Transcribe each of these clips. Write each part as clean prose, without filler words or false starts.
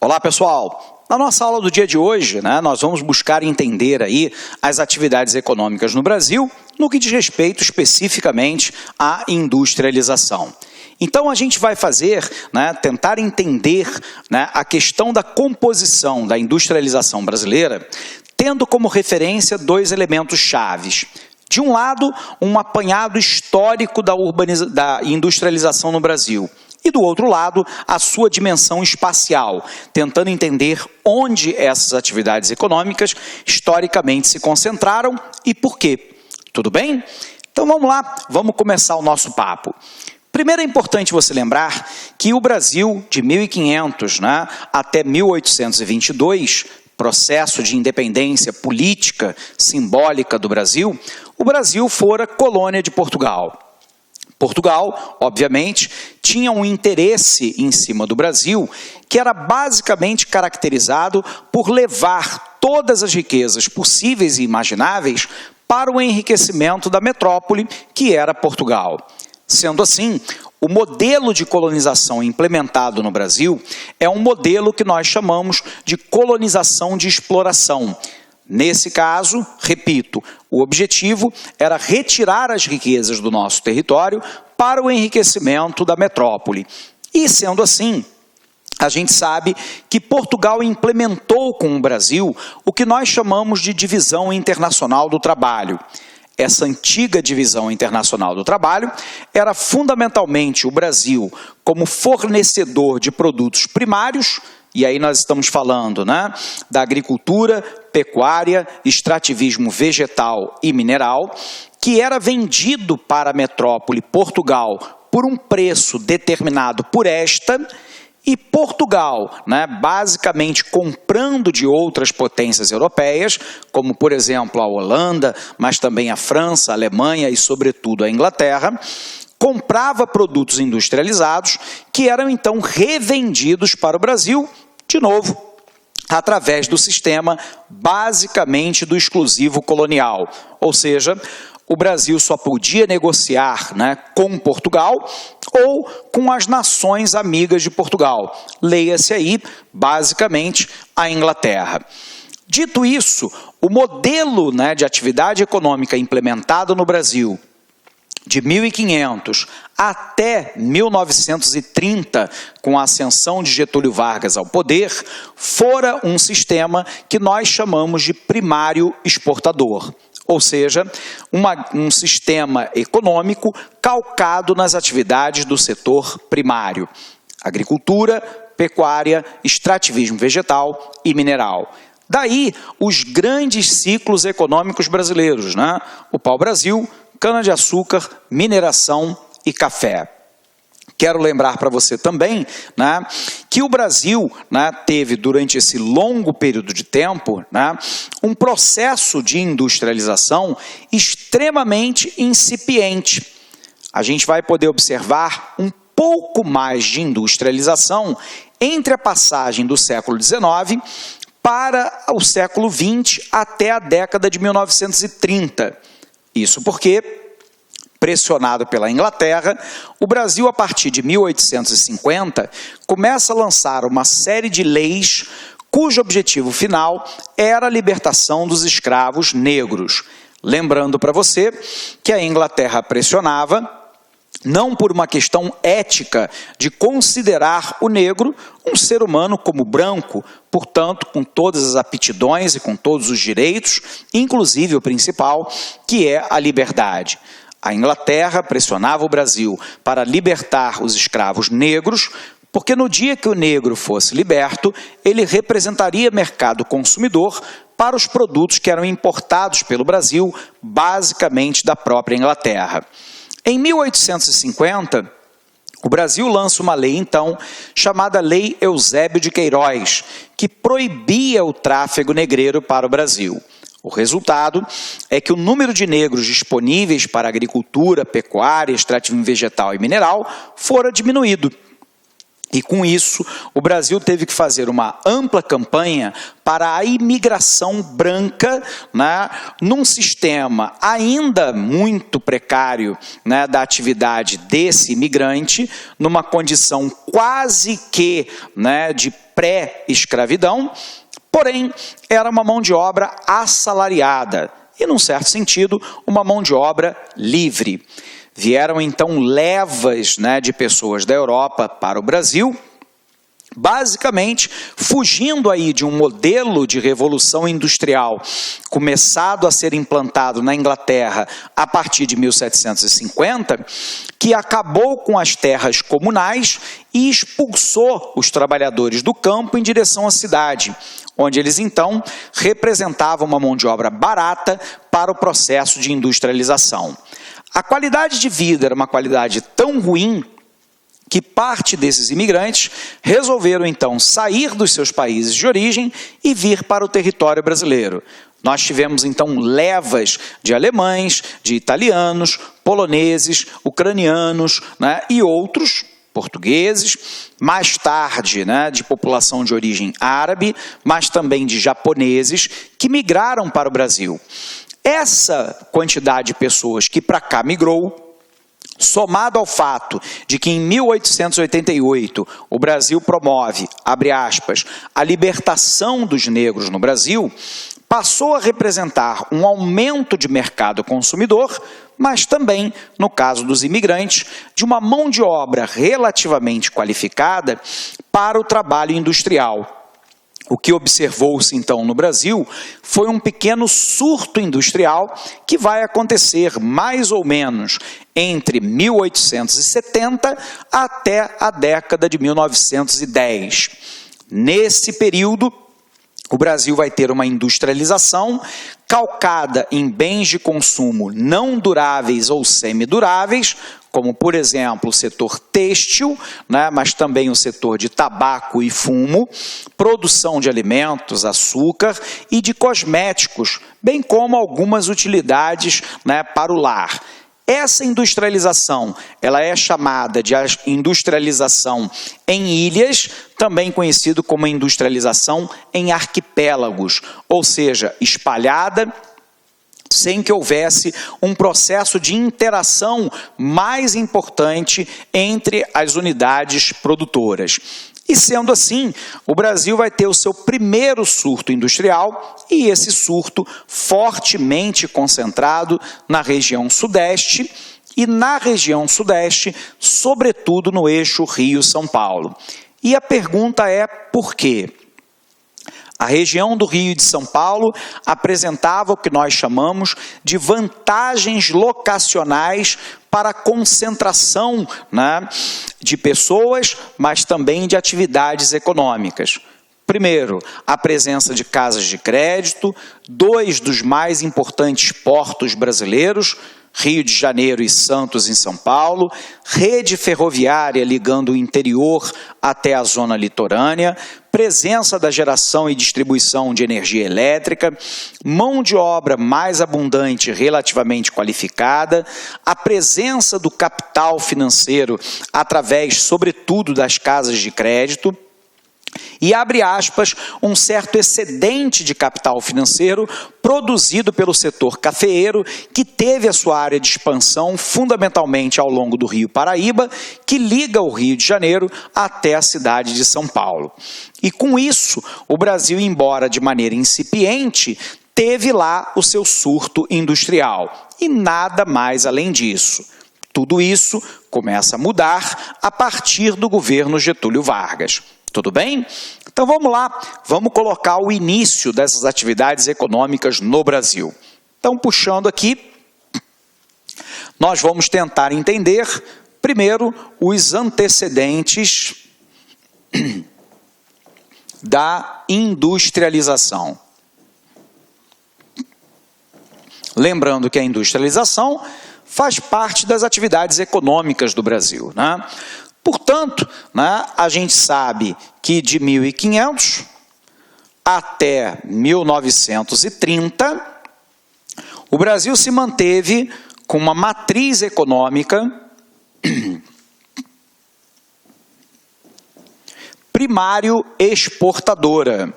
Olá, pessoal! Na nossa aula do dia de hoje, nós vamos buscar entender aí as atividades econômicas no Brasil, no que diz respeito especificamente à industrialização. Então, a gente vai fazer, tentar entender a questão da composição da industrialização brasileira, tendo como referência dois elementos chaves. De um lado, um apanhado histórico da industrialização no Brasil. E do outro lado, a sua dimensão espacial, tentando entender onde essas atividades econômicas historicamente se concentraram e por quê. Tudo bem? Então vamos lá, vamos começar o nosso papo. Primeiro é importante você lembrar que o Brasil, de 1500 até 1822, processo de independência política simbólica do Brasil, o Brasil fora colônia de Portugal. Portugal, obviamente, tinha um interesse em cima do Brasil que era basicamente caracterizado por levar todas as riquezas possíveis e imagináveis para o enriquecimento da metrópole que era Portugal. Sendo assim, o modelo de colonização implementado no Brasil é um modelo que nós chamamos de colonização de exploração. Nesse caso, repito, o objetivo era retirar as riquezas do nosso território para o enriquecimento da metrópole. E, sendo assim, a gente sabe que Portugal implementou com o Brasil o que nós chamamos de divisão internacional do trabalho. Essa antiga divisão internacional do trabalho era fundamentalmente o Brasil como fornecedor de produtos primários, e aí nós estamos falando da agricultura, pecuária, extrativismo vegetal e mineral, que era vendido para a metrópole Portugal por um preço determinado por esta, e Portugal, basicamente comprando de outras potências europeias, como por exemplo a Holanda, mas também a França, a Alemanha e sobretudo a Inglaterra, comprava produtos industrializados que eram então revendidos para o Brasil, de novo, através do sistema basicamente do exclusivo colonial. Ou seja, o Brasil só podia negociar com Portugal ou com as nações amigas de Portugal. Leia-se aí, basicamente, a Inglaterra. Dito isso, o modelo de atividade econômica implementado no Brasil de 1500 até 1930, com a ascensão de Getúlio Vargas ao poder, fora um sistema que nós chamamos de primário exportador. Ou seja, um sistema econômico calcado nas atividades do setor primário. Agricultura, pecuária, extrativismo vegetal e mineral. Daí, os grandes ciclos econômicos brasileiros, o pau-brasil, cana-de-açúcar, mineração e café. Quero lembrar para você também que o Brasil teve, durante esse longo período de tempo, um processo de industrialização extremamente incipiente. A gente vai poder observar um pouco mais de industrialização entre a passagem do século XIX para o século XX até a década de 1930. Isso porque, pressionado pela Inglaterra, o Brasil, a partir de 1850, começa a lançar uma série de leis cujo objetivo final era a libertação dos escravos negros. Lembrando para você que a Inglaterra pressionava, não por uma questão ética de considerar o negro um ser humano como branco, portanto, com todas as aptidões e com todos os direitos, inclusive o principal, que é a liberdade. A Inglaterra pressionava o Brasil para libertar os escravos negros, porque no dia que o negro fosse liberto, ele representaria mercado consumidor para os produtos que eram importados pelo Brasil, basicamente da própria Inglaterra. Em 1850, o Brasil lança uma lei, então, chamada Lei Eusébio de Queiroz, que proibia o tráfego negreiro para o Brasil. O resultado é que o número de negros disponíveis para agricultura, pecuária, extrativismo vegetal e mineral fora diminuído. E com isso, o Brasil teve que fazer uma ampla campanha para a imigração branca, num sistema ainda muito precário, da atividade desse imigrante, numa condição quase que de pré-escravidão, porém era uma mão de obra assalariada e, num certo sentido, uma mão de obra livre. Vieram então levas, de pessoas da Europa para o Brasil, basicamente fugindo aí de um modelo de revolução industrial começado a ser implantado na Inglaterra a partir de 1750, que acabou com as terras comunais e expulsou os trabalhadores do campo em direção à cidade, onde eles então representavam uma mão de obra barata para o processo de industrialização. A qualidade de vida era uma qualidade tão ruim que parte desses imigrantes resolveram então sair dos seus países de origem e vir para o território brasileiro. Nós tivemos então levas de alemães, de italianos, poloneses, ucranianos, e outros, portugueses, mais tarde de população de origem árabe, mas também de japoneses que migraram para o Brasil. Essa quantidade de pessoas que para cá migrou, somado ao fato de que em 1888 o Brasil promove, abre aspas, a libertação dos negros no Brasil, passou a representar um aumento de mercado consumidor, mas também, no caso dos imigrantes, de uma mão de obra relativamente qualificada para o trabalho industrial. O que observou-se então no Brasil foi um pequeno surto industrial que vai acontecer mais ou menos entre 1870 até a década de 1910. Nesse período, o Brasil vai ter uma industrialização calcada em bens de consumo não duráveis ou semiduráveis, como, por exemplo, o setor têxtil, mas também o setor de tabaco e fumo, produção de alimentos, açúcar e de cosméticos, bem como algumas utilidades para o lar. Essa industrialização, ela é chamada de industrialização em ilhas, também conhecido como industrialização em arquipélagos, ou seja, espalhada, sem que houvesse um processo de interação mais importante entre as unidades produtoras. E sendo assim, o Brasil vai ter o seu primeiro surto industrial, e esse surto fortemente concentrado na região sudeste, e na região sudeste, sobretudo no eixo Rio-São Paulo. E a pergunta é por quê? A região do Rio e de São Paulo apresentava o que nós chamamos de vantagens locacionais para a concentração de pessoas, mas também de atividades econômicas. Primeiro, a presença de casas de crédito, dois dos mais importantes portos brasileiros, Rio de Janeiro e Santos em São Paulo, rede ferroviária ligando o interior até a zona litorânea, presença da geração e distribuição de energia elétrica, mão de obra mais abundante e relativamente qualificada, a presença do capital financeiro através, sobretudo, das casas de crédito, e, abre aspas, um certo excedente de capital financeiro produzido pelo setor cafeeiro, que teve a sua área de expansão fundamentalmente ao longo do Rio Paraíba, que liga o Rio de Janeiro até a cidade de São Paulo. E com isso, o Brasil, embora de maneira incipiente, teve lá o seu surto industrial, e nada mais além disso. Tudo isso começa a mudar a partir do governo Getúlio Vargas. Tudo bem? Então vamos lá, vamos colocar o início dessas atividades econômicas no Brasil. Então, puxando aqui, nós vamos tentar entender, primeiro, os antecedentes da industrialização. Lembrando que a industrialização faz parte das atividades econômicas do Brasil, Portanto, a gente sabe que de 1500 até 1930, o Brasil se manteve com uma matriz econômica primário exportadora.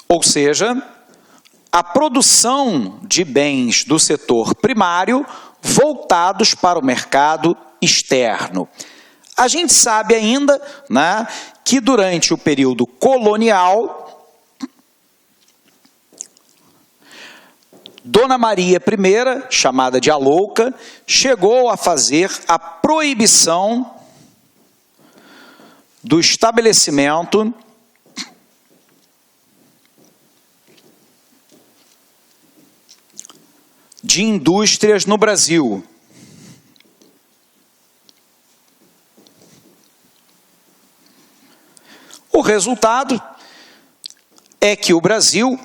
Ou seja, a produção de bens do setor primário voltados para o mercado externo. A gente sabe ainda, né, que durante o período colonial, Dona Maria I, chamada de a Louca, chegou a fazer a proibição do estabelecimento de indústrias no Brasil. O resultado é que o Brasil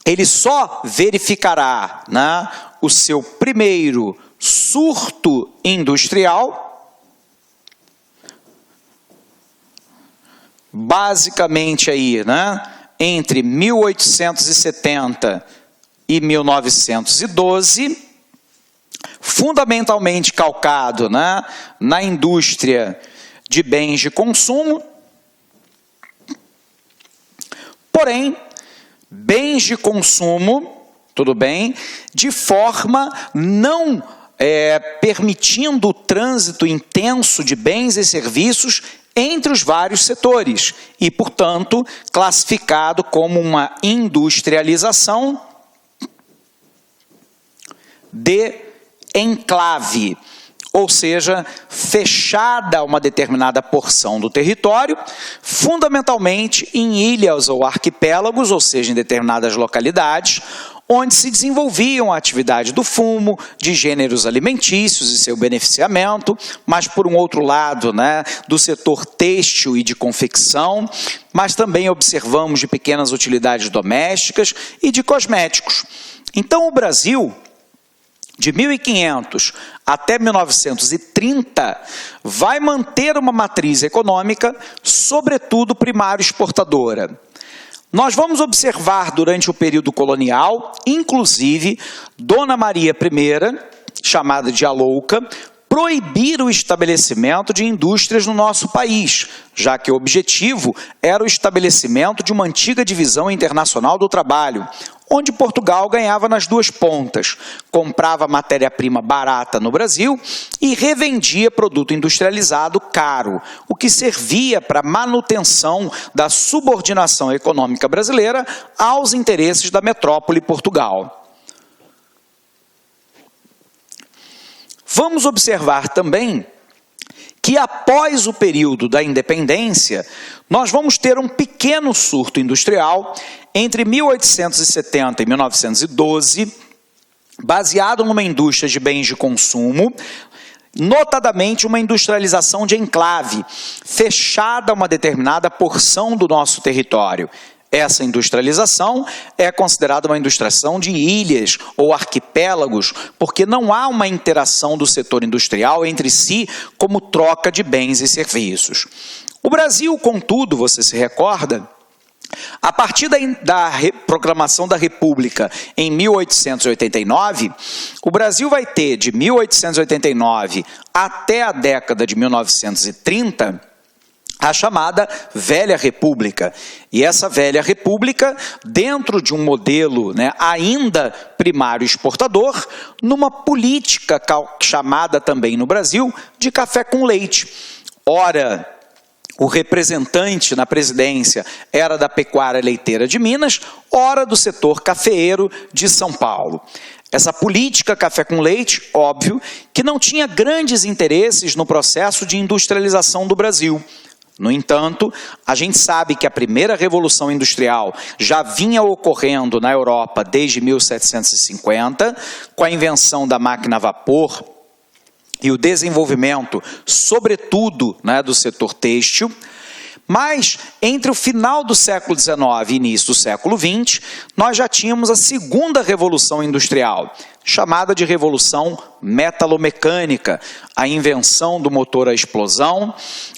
ele só verificará, né, o seu primeiro surto industrial, basicamente aí, né, entre 1870 e 1912, fundamentalmente calcado, né, na indústria de bens de consumo. Porém, bens de consumo, tudo bem, de forma não permitindo o trânsito intenso de bens e serviços entre os vários setores e, portanto, classificado como uma industrialização de enclave, ou seja, fechada a uma determinada porção do território, fundamentalmente em ilhas ou arquipélagos, ou seja, em determinadas localidades, onde se desenvolviam a atividade do fumo, de gêneros alimentícios e seu beneficiamento, mas por um outro lado, né, do setor têxtil e de confecção, mas também observamos de pequenas utilidades domésticas e de cosméticos. Então o Brasil, de 1500 até 1930, vai manter uma matriz econômica, sobretudo primário exportadora. Nós vamos observar durante o período colonial, inclusive, Dona Maria I, chamada de a Louca, proibir o estabelecimento de indústrias no nosso país, já que o objetivo era o estabelecimento de uma antiga divisão internacional do trabalho, onde Portugal ganhava nas duas pontas, comprava matéria-prima barata no Brasil e revendia produto industrializado caro, o que servia para a manutenção da subordinação econômica brasileira aos interesses da metrópole Portugal. Vamos observar também que após o período da independência, nós vamos ter um pequeno surto industrial entre 1870 e 1912, baseado numa indústria de bens de consumo, notadamente uma industrialização de enclave, fechada a uma determinada porção do nosso território. Essa industrialização é considerada uma industrialização de ilhas ou arquipélagos, porque não há uma interação do setor industrial entre si como troca de bens e serviços. O Brasil, contudo, você se recorda, a partir da proclamação da República em 1889, o Brasil vai ter de 1889 até a década de 1930, a chamada Velha República. E essa Velha República, dentro de um modelo, né, ainda primário exportador, numa política chamada também no Brasil de café com leite. Ora, o representante na presidência era da pecuária leiteira de Minas, ora do setor cafeeiro de São Paulo. Essa política café com leite, óbvio, que não tinha grandes interesses no processo de industrialização do Brasil. No entanto, a gente sabe que a primeira revolução industrial já vinha ocorrendo na Europa desde 1750, com a invenção da máquina a vapor e o desenvolvimento, sobretudo, né, do setor têxtil. Mas, entre o final do século XIX e início do século XX, nós já tínhamos a segunda revolução industrial, chamada de revolução metalomecânica, a invenção do motor a explosão,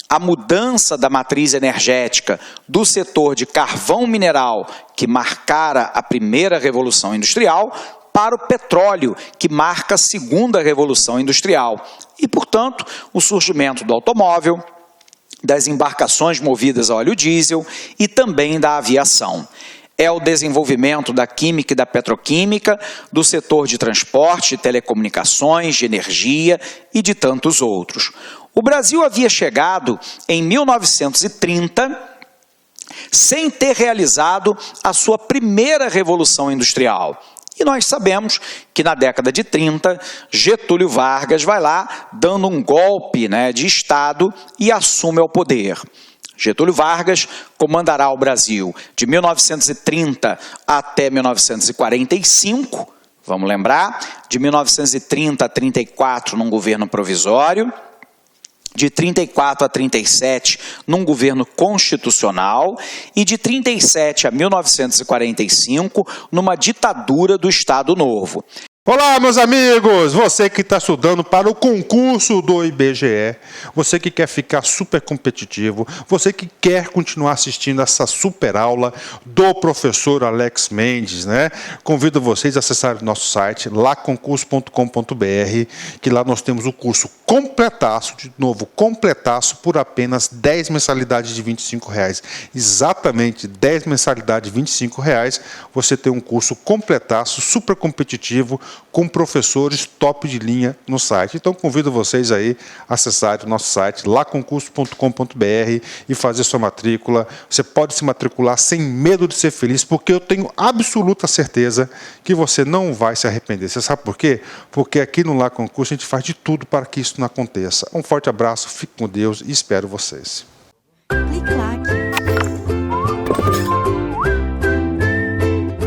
a mudança da matriz energética do setor de carvão mineral, que marcara a primeira revolução industrial, para o petróleo, que marca a segunda revolução industrial. E, portanto, o surgimento do automóvel, das embarcações movidas a óleo diesel e também da aviação. É o desenvolvimento da química e da petroquímica, do setor de transporte, de telecomunicações, de energia e de tantos outros. O Brasil havia chegado em 1930 sem ter realizado a sua primeira revolução industrial. E nós sabemos que na década de 30, Getúlio Vargas vai lá dando um golpe, de Estado e assume o poder. Getúlio Vargas comandará o Brasil de 1930 até 1945, vamos lembrar, de 1930 a 34 num governo provisório, de 34 a 37 num governo constitucional e de 37 a 1945 numa ditadura do Estado Novo. Olá, meus amigos! Você que está estudando para o concurso do IBGE, você que quer ficar super competitivo, você que quer continuar assistindo essa super aula do professor Alex Mendes, Convido vocês a acessarem o nosso site, laconcurso.com.br, que lá nós temos o curso completaço, de novo, completaço, por apenas 10 mensalidades de R$ 25,00. Exatamente 10 mensalidades de R$ 25,00, você tem um curso completaço, super competitivo, com professores top de linha no site. Então, convido vocês aí a acessarem o nosso site, laconcurso.com.br, e fazer sua matrícula. Você pode se matricular sem medo de ser feliz, porque eu tenho absoluta certeza que você não vai se arrepender. Você sabe por quê? Porque aqui no Lá Concurso a gente faz de tudo para que isso não aconteça. Um forte abraço, fique com Deus e espero vocês. Clique lá.